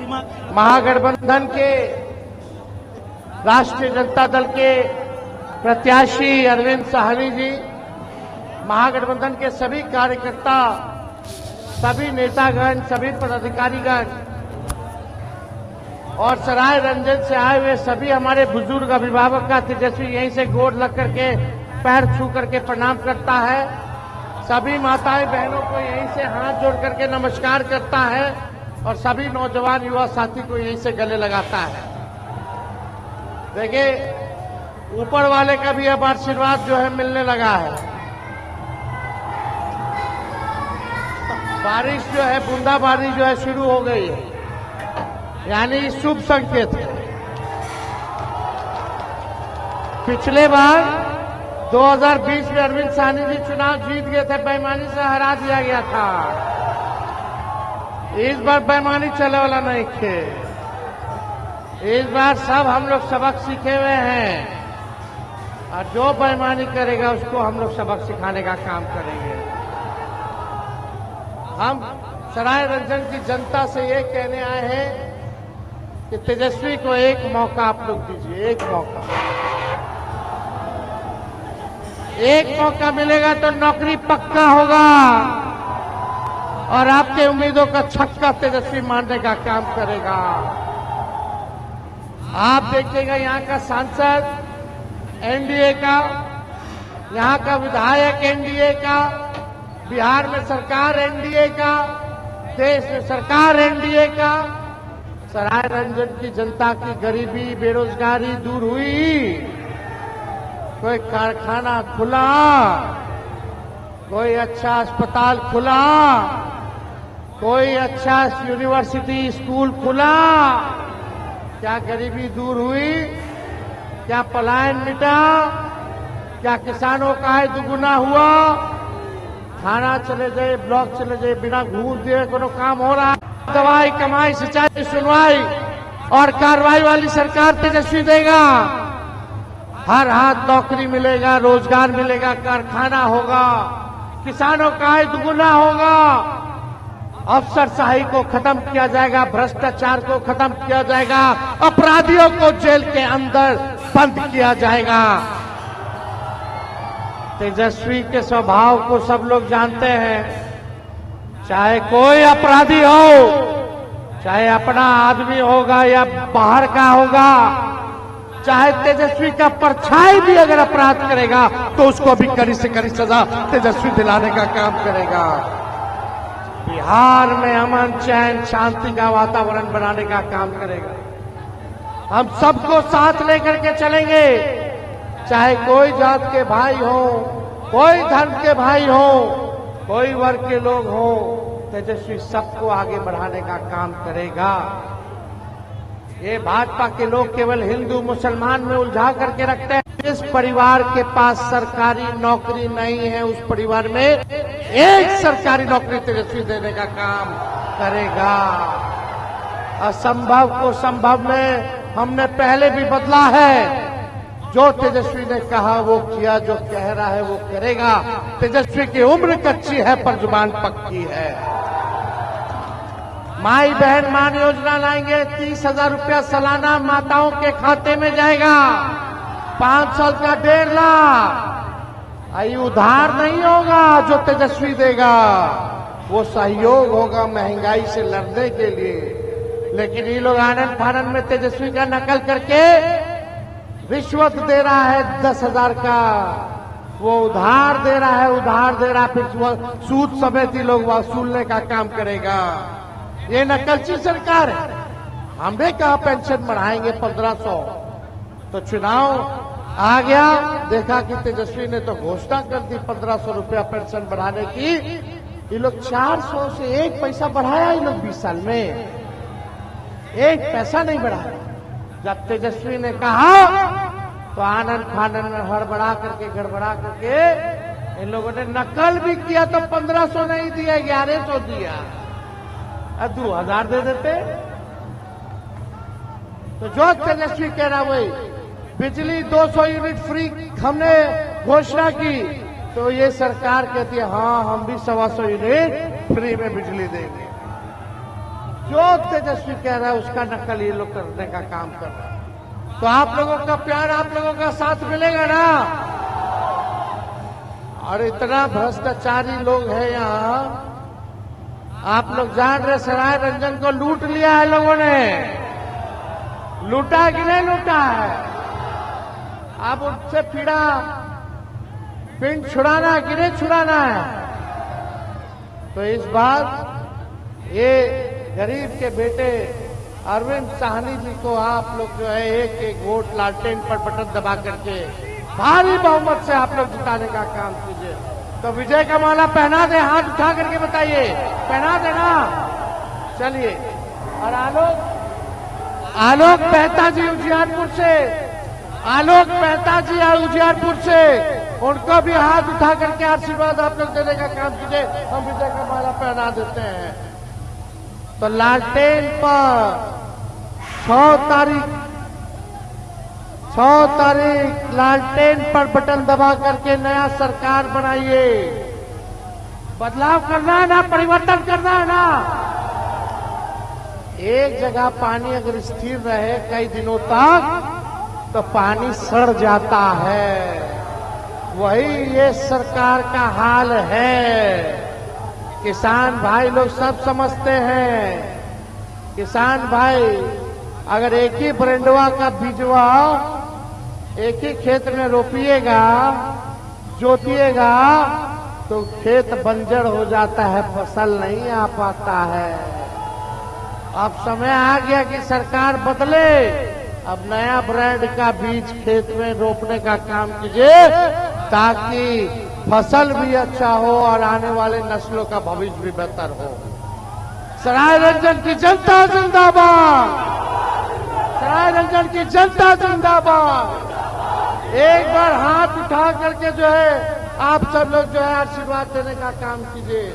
महागठबंधन के राष्ट्रीय जनता दल के प्रत्याशी अरविंद साहनी जी, महागठबंधन के सभी कार्यकर्ता, सभी नेतागण, सभी पदाधिकारीगण और सराय रंजन से आए हुए सभी हमारे बुजुर्ग अभिभावक का तेजस्वी यहीं से गोड़ लग करके पैर छू करके प्रणाम करता है। सभी माताएं बहनों को यहीं से हाथ जोड़ करके नमस्कार करता है और सभी नौजवान युवा साथी को यहीं से गले लगाता है। देखिए, ऊपर वाले का भी अब आशीर्वाद जो है मिलने लगा है। बारिश जो है, बूंदाबांदी जो है शुरू हो गई है, यानी शुभ संकेत है। पिछले बार 2020 में अरविंद साहनी जी चुनाव जीत गए थे, बेईमानी से हरा दिया गया था। इस बार बेईमानी चले वाला नहीं थे। इस बार सब हम लोग सबक सीखे हुए हैं और जो बेईमानी करेगा उसको हम लोग सबक सिखाने का काम करेंगे। हम सराय रंजन की जनता से ये कहने आए हैं कि तेजस्वी को एक मौका आप लोग दीजिए, एक मौका। एक मौका मिलेगा तो नौकरी पक्का होगा और आपके उम्मीदों का छक्का तेजस्वी मारने का काम करेगा। आप देखिएगा, यहाँ का सांसद एनडीए का, यहाँ का विधायक एनडीए का, बिहार में सरकार एनडीए का, देश में सरकार एनडीए का। सराय रंजन की जनता की गरीबी, बेरोजगारी दूर हुई, कोई कारखाना खुला, कोई अच्छा अस्पताल खुला, कोई अच्छा यूनिवर्सिटी स्कूल खुला। क्या गरीबी दूर हुई? क्या पलायन मिटा? क्या किसानों का आय दुगुना हुआ? थाना चले जाए, ब्लॉक चले जाए, बिना घूस दिए कोनो काम हो रहा है? दवाई, कमाई, सिंचाई, सुनवाई और कार्रवाई वाली सरकार तेजस्वी देगा। हर हाथ नौकरी मिलेगा, रोजगार मिलेगा, कारखाना होगा, किसानों का आय दुगुना होगा, अफसरशाही को खत्म किया जाएगा, भ्रष्टाचार को खत्म किया जाएगा, अपराधियों को जेल के अंदर बंद किया जाएगा। तेजस्वी के स्वभाव को सब लोग जानते हैं। चाहे कोई अपराधी हो, चाहे अपना आदमी होगा या बाहर का होगा, चाहे तेजस्वी का परछाई भी अगर अपराध करेगा तो उसको भी कड़ी से कड़ी सजा तेजस्वी दिलाने का काम करेगा। बिहार में अमन, चैन, शांति का वातावरण बनाने का काम करेगा। हम सबको साथ लेकर के चलेंगे, चाहे कोई जात के भाई हो, कोई धर्म के भाई हो, कोई वर्ग के लोग हो, तेजस्वी सबको आगे बढ़ाने का काम करेगा। ये भाजपा के लोग केवल हिंदू मुसलमान में उलझा करके रखते हैं। जिस परिवार के पास सरकारी नौकरी नहीं है, उस परिवार में एक सरकारी नौकरी तेजस्वी देने का काम करेगा। असंभव को संभव में हमने पहले भी बदला है। जो तेजस्वी ने कहा वो किया, जो कह रहा है वो करेगा। तेजस्वी की उम्र कच्ची है पर जुबान पक्की है। माई बहन मान योजना लाएंगे, 30,000 रुपया सालाना माताओं के खाते में जाएगा। 5 साल का 1.5 लाख। ये उधार नहीं होगा जो तेजस्वी देगा, वो सहयोग होगा महंगाई से लड़ने के लिए। लेकिन ये लोग आनंद फानंद में तेजस्वी का नकल करके रिश्वत दे रहा है 10,000 का, वो उधार दे रहा है, उधार दे रहा है, फिर सूद समेत ही लोग वसूलने का काम करेगा। ये नकलची सरकार है। हमने कहा पेंशन बढ़ाएंगे 1500, तो चुनाव आ गया, देखा कि तेजस्वी ने तो घोषणा कर दी 1500 रुपया पेंशन बढ़ाने की। ये लोग 400 से 1 पैसा बढ़ाया, ये लोग 20 साल में 1 पैसा नहीं बढ़ाया। जब तेजस्वी ने कहा तो आनंद फानंद में हड़बड़ा करके, गड़बड़ा करके इन लोगों ने नकल भी किया, तो 1500 नहीं दिया, 1100 दिया, 2000 दे देते। तो जो तेजस्वी कह रहा वही, बिजली 200 यूनिट फ्री हमने घोषणा की, तो ये सरकार कहती है हाँ हम भी 125 यूनिट फ्री में बिजली देंगे। जो तेजस्वी कह रहा है उसका नकल ये लोग करने का काम कर रहे हैं। तो आप लोगों का प्यार, आप लोगों का साथ मिलेगा ना। और इतना भ्रष्टाचारी लोग हैं यहाँ, आप लोग जान रहे सराय रंजन को लूट लिया है लोगों ने। लूटा कि नहीं लूटा है? आप उससे पिंड छुड़ाना कि नहीं छुड़ाना है? तो इस बार ये गरीब के बेटे अरविंद साहनी जी को आप लोग जो है एक एक वोट लालटेन पर बटन दबा करके भारी बहुमत से आप लोग जिताने का काम कीजिए। तो विजय का माला पहना दे, हाथ उठा करके बताइए, पहना देना। चलिए। और आलोक मेहता जी उजियारपुर से, आलोक मेहता जी उजियारपुर से, उनको भी हाथ उठा करके आशीर्वाद आप लोग देने का काम कीजिए। हम विजय का माला पहना देते हैं। तो लालटेन पर 6 तारीख लालटेन पर बटन दबा करके नया सरकार बनाइए। बदलाव करना है ना, परिवर्तन करना है ना। एक जगह पानी अगर स्थिर रहे कई दिनों तक तो पानी सड़ जाता है। वही ये सरकार का हाल है। किसान भाई लोग सब समझते हैं। किसान भाई अगर एक ही ब्रेंडवा का बीजवा एक ही खेत में रोपिएगा, जोतिएगा, तो खेत बंजर हो जाता है, फसल नहीं आ पाता है। अब समय आ गया कि सरकार बदले। अब नया ब्रांड का बीज खेत में रोपने का काम कीजिए ताकि फसल भी अच्छा हो और आने वाले नस्लों का भविष्य भी बेहतर हो। सराय रंजन की जनता जिंदाबाद, सराय रंजन की जनता जिंदाबाद। एक बार हाथ उठा करके जो है आप सब लोग जो है आशीर्वाद देने का काम कीजिए।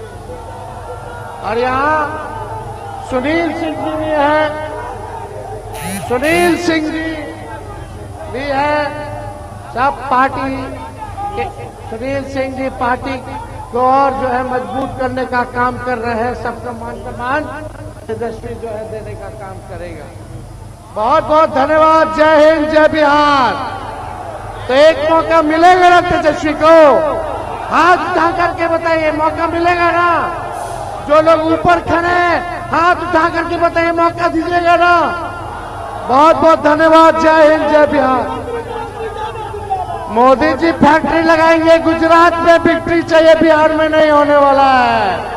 और यहाँ सुनील सिंह जी भी है, सुनील सिंह जी भी है। सब पार्टी के सुनील सिंह जी पार्टी को और जो है मजबूत करने का काम कर रहे हैं। सबका मान सम्मान तेजस्वी जो है देने का काम करेगा। बहुत बहुत धन्यवाद। जय हिंद, जय बिहार। तो एक मौका मिलेगा ना तेजस्वी को? हाथ उठा करके बताइए, मौका मिलेगा ना? जो लोग ऊपर खड़े हैं हाथ उठा करके बताइए, मौका दीजिएगा ना? बहुत बहुत धन्यवाद। जय हिंद, जय बिहार। मोदी जी फैक्ट्री लगाएंगे गुजरात में, विक्ट्री चाहिए, बिहार में नहीं होने वाला है।